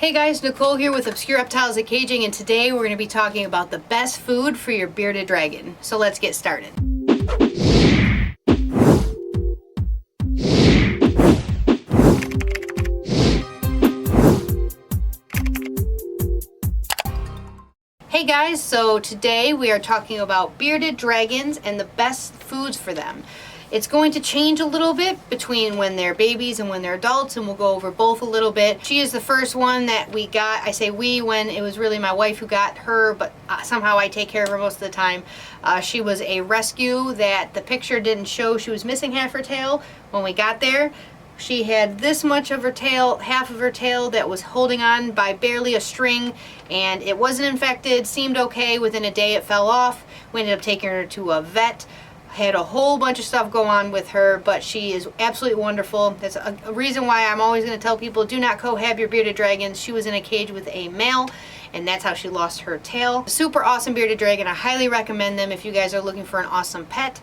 Hey guys, Nicole here with Obscure Reptiles and Caging, and today we're going to be talking about the best food for your bearded dragon. So let's get started. Hey guys, so today we are talking about bearded dragons and the best foods for them. It's going to change a little bit between when they're babies and when they're adults, and we'll go over both a little bit. She is the first one that we got. I say we when it was really my wife who got her, but somehow I take care of her most of the time. She was a rescue that the picture didn't show. She was missing half her tail when we got there. She had this much of her tail, half of her tail that was holding on by barely a string, and it wasn't infected, seemed okay. Within a day it fell off. We ended up taking her to a vet. Had a whole bunch of stuff go on with her, but she is absolutely wonderful. That's a reason why I'm always going to tell people, do not cohab your bearded dragons. She was in a cage with a male, and that's how she lost her tail. Super awesome bearded dragon. I highly recommend them if you guys are looking for an awesome pet.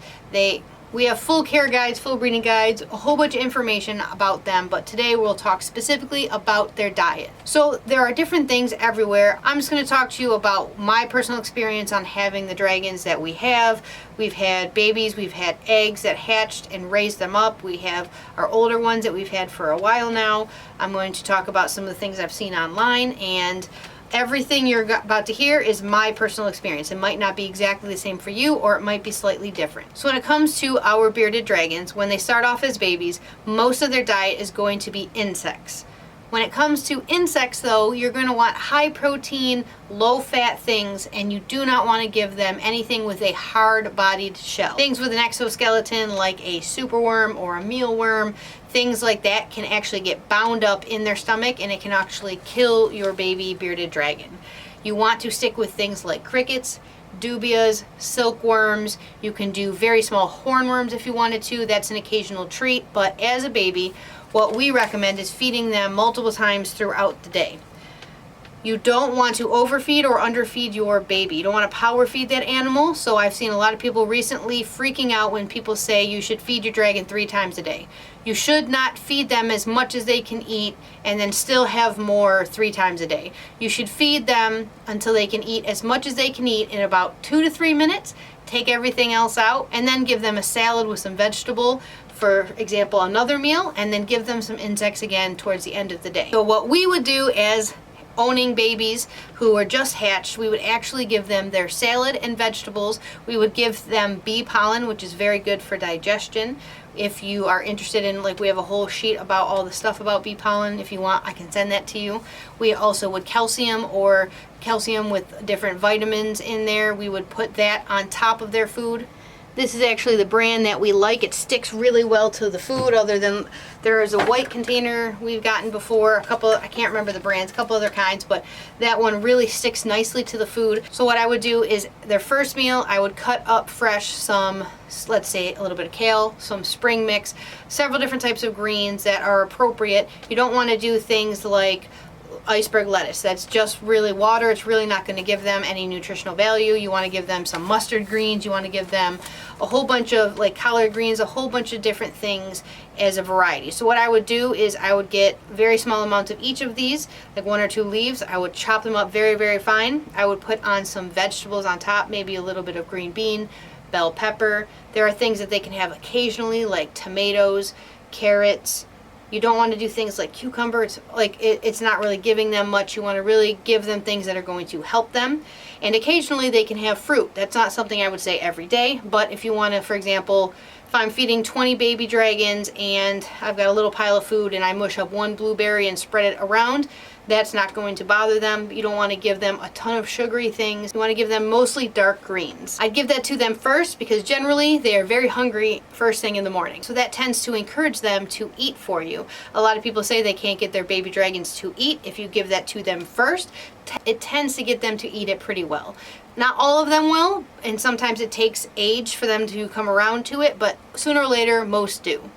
We have full care guides, full breeding guides, a whole bunch of information about them, but today we'll talk specifically about their diet. So there are different things everywhere. I'm just going to talk to you about my personal experience on having the dragons that we have. We've had babies, we've had eggs that hatched and raised them up. We have our older ones that we've had for a while now. I'm going to talk about some of the things I've seen online, and everything you're about to hear is my personal experience. It might not be exactly the same for you, or it might be slightly different. So when it comes to our bearded dragons, when they start off as babies, most of their diet is going to be insects. When it comes to insects though, you're going to want high protein, low fat things, and you do not want to give them anything with a hard bodied shell. Things with an exoskeleton like a superworm or a mealworm, things like that can actually get bound up in their stomach, and it can actually kill your baby bearded dragon. You want to stick with things like crickets, dubias, silkworms. You can do very small hornworms if you wanted to. That's an occasional treat, but as a baby, what we recommend is feeding them multiple times throughout the day. You don't want to overfeed or underfeed your baby. You don't want to power feed that animal. So I've seen a lot of people recently freaking out when people say you should feed your dragon 3 times a day. You should not feed them as much as they can eat and then still have more 3 times a day. You should feed them until they can eat as much as they can eat in about 2 to 3 minutes. Take everything else out and then give them a salad with some vegetable, for example, another meal, and then give them some insects again towards the end of the day. So what we would do as owning babies who are just hatched, we would actually give them their salad and vegetables. We would give them bee pollen, which is very good for digestion. If you are interested in, like, we have a whole sheet about all the stuff about bee pollen. If you want, I can send that to you. We also would calcium with different vitamins in there. We would put that on top of their food. This is actually the brand that we like. It sticks really well to the food, other than there is a white container we've gotten before, I can't remember the brands, a couple other kinds, but that one really sticks nicely to the food. So what I would do is their first meal, I would cut up fresh some, let's say a little bit of kale, some spring mix, several different types of greens that are appropriate. You don't want to do things like iceberg lettuce. That's just really water. It's really not going to give them any nutritional value. You want to give them some mustard greens. You want to give them a whole bunch of like collard greens, a whole bunch of different things as a variety. So what I would do is I would get very small amounts of each of these, like 1 or 2 leaves. I would chop them up very, very fine. I would put on some vegetables on top, maybe a little bit of green bean, bell pepper. There are things that they can have occasionally, like tomatoes, carrots. You don't want to do things like cucumber. It's not really giving them much. You want to really give them things that are going to help them. And occasionally they can have fruit. That's not something I would say every day, but if you want to, for example, if I'm feeding 20 baby dragons and I've got a little pile of food and I mush up 1 blueberry and spread it around, that's not going to bother them. You don't want to give them a ton of sugary things. You want to give them mostly dark greens. I'd give that to them first because generally they are very hungry first thing in the morning. So that tends to encourage them to eat for you. A lot of people say they can't get their baby dragons to eat. If you give that to them first, it tends to get them to eat it pretty well. Not all of them will, and sometimes it takes age for them to come around to it, but sooner or later most do.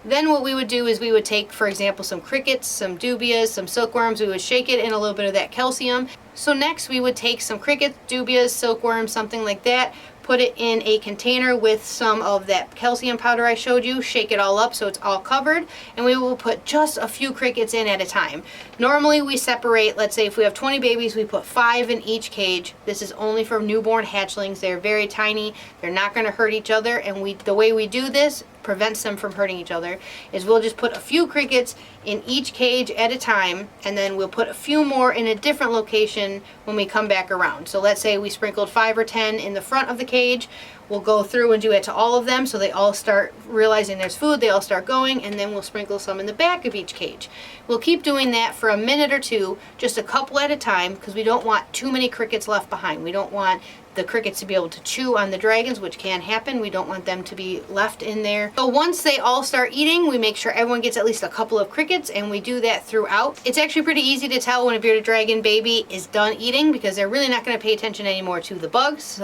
Then what we would do is we would take, for example, some crickets, some dubias, some silkworms. We would shake it in a little bit of that calcium. So next we would take some crickets, dubias, silkworms, something like that, put it in a container with some of that calcium powder I showed you, shake it all up so it's all covered, and we will put just a few crickets in at a time. Normally we separate, let's say if we have 20 babies, we put 5 in each cage. This is only for newborn hatchlings. They're very tiny, they're not going to hurt each other, and the way we do this prevents them from hurting each other is we'll just put a few crickets in each cage at a time, and then we'll put a few more in a different location when we come back around. So let's say we sprinkled 5 or 10 in the front of the cage, we'll go through and do it to all of them so they all start realizing there's food, they all start going, and then we'll sprinkle some in the back of each cage. We'll keep doing that for a minute or two, just a couple at a time, because we don't want too many crickets left behind. We don't want the crickets to be able to chew on the dragons, which can happen. We don't want them to be left in there. So once they all start eating, we make sure everyone gets at least a couple of crickets, and we do that throughout. It's actually pretty easy to tell when a bearded dragon baby is done eating because they're really not going to pay attention anymore to the bugs.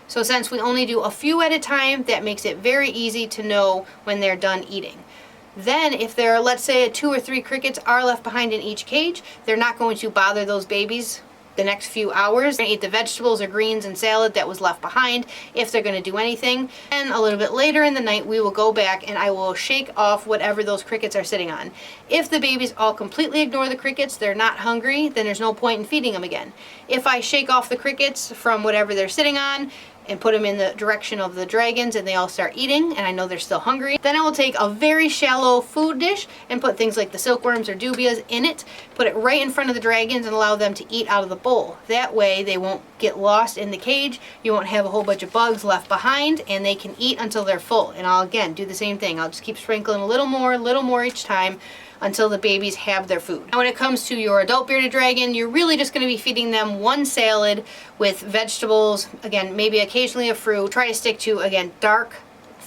So since we only do a few at a time, that makes it very easy to know when they're done eating. Then if there are, let's say, 2 or 3 crickets are left behind in each cage, they're not going to bother those babies the next few hours. They're going to eat the vegetables or greens and salad that was left behind if they're going to do anything. And a little bit later in the night we will go back and I will shake off whatever those crickets are sitting on. If the babies all completely ignore the crickets, they're not hungry, then there's no point in feeding them again. If I shake off the crickets from whatever they're sitting on and put them in the direction of the dragons and they all start eating and I know they're still hungry, then I will take a very shallow food dish and put things like the silkworms or dubias in it, put it right in front of the dragons and allow them to eat out of the bowl. That way they won't get lost in the cage, you won't have a whole bunch of bugs left behind, and they can eat until they're full. And I'll again do the same thing. I'll just keep sprinkling a little more each time until the babies have their food. Now when it comes to your adult bearded dragon, you're really just going to be feeding them one salad with vegetables, again maybe occasionally a fruit. Try to stick to, again, dark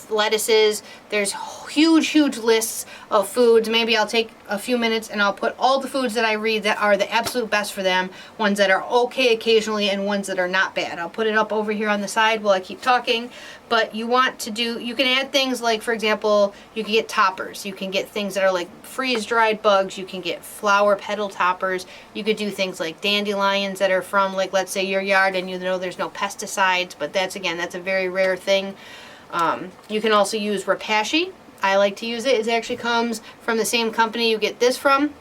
lettuces. There's huge lists of foods. Maybe I'll take a few minutes and I'll put all the foods that I read that are the absolute best for them, ones that are okay occasionally and ones that are not bad. I'll put it up over here on the side while I keep talking. But you want to do, you can add things like, for example, you can get toppers. You can get things that are like freeze-dried bugs. You can get flower petal toppers. You could do things like dandelions that are from, like, let's say your yard and you know there's no pesticides, but that's, again, that's a very rare thing. You can also use Repashy. I like to use it. It actually comes from the same company you get this from.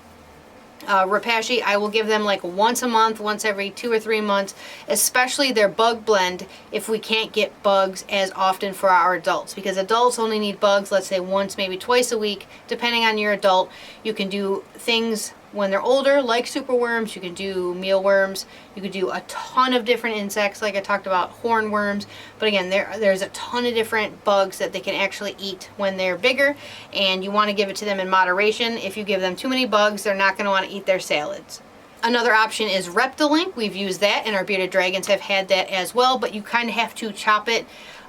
Repashy, I will give them like once a month, once every 2 or 3 months, especially their bug blend if we can't get bugs as often for our adults, because adults only need bugs, let's say once, maybe twice a week, depending on your adult. You can do things when they're older, like superworms, you can do mealworms, you could do a ton of different insects, like I talked about, hornworms, but again, there's a ton of different bugs that they can actually eat when they're bigger, and you want to give it to them in moderation. If you give them too many bugs, they're not going to want to eat their salads. Another option is Reptiles. We've used that, and our bearded dragons have had that as well, but you kind of have to chop it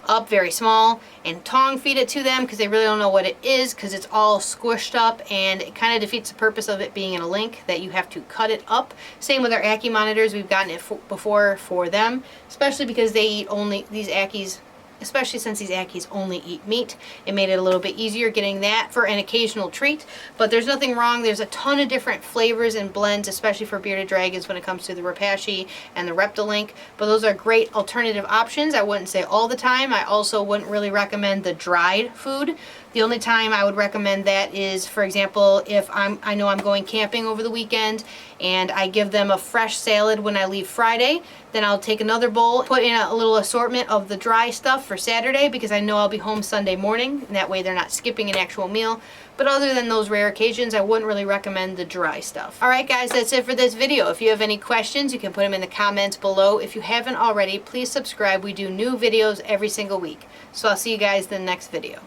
up very small and tongue feed it to them because they really don't know what it is, because it's all squished up and it kind of defeats the purpose of it being in a link, that you have to cut it up. Same with our Ackie monitors. We've gotten it before for them, especially because they eat only these Ackies. Especially since these Ackies only eat meat, it made it a little bit easier getting that for an occasional treat. But there's nothing wrong. There's a ton of different flavors and blends, especially for bearded dragons when it comes to the Repashy and the Reptilink. But those are great alternative options. I wouldn't say all the time. I also wouldn't really recommend the dried food. The only time I would recommend that is, for example, if I know I'm going camping over the weekend and I give them a fresh salad when I leave Friday, then I'll take another bowl, put in a little assortment of the dry stuff for Saturday because I know I'll be home Sunday morning, and that way they're not skipping an actual meal. But other than those rare occasions, I wouldn't really recommend the dry stuff. Alright guys, that's it for this video. If you have any questions, you can put them in the comments below. If you haven't already, please subscribe. We do new videos every single week. So I'll see you guys in the next video.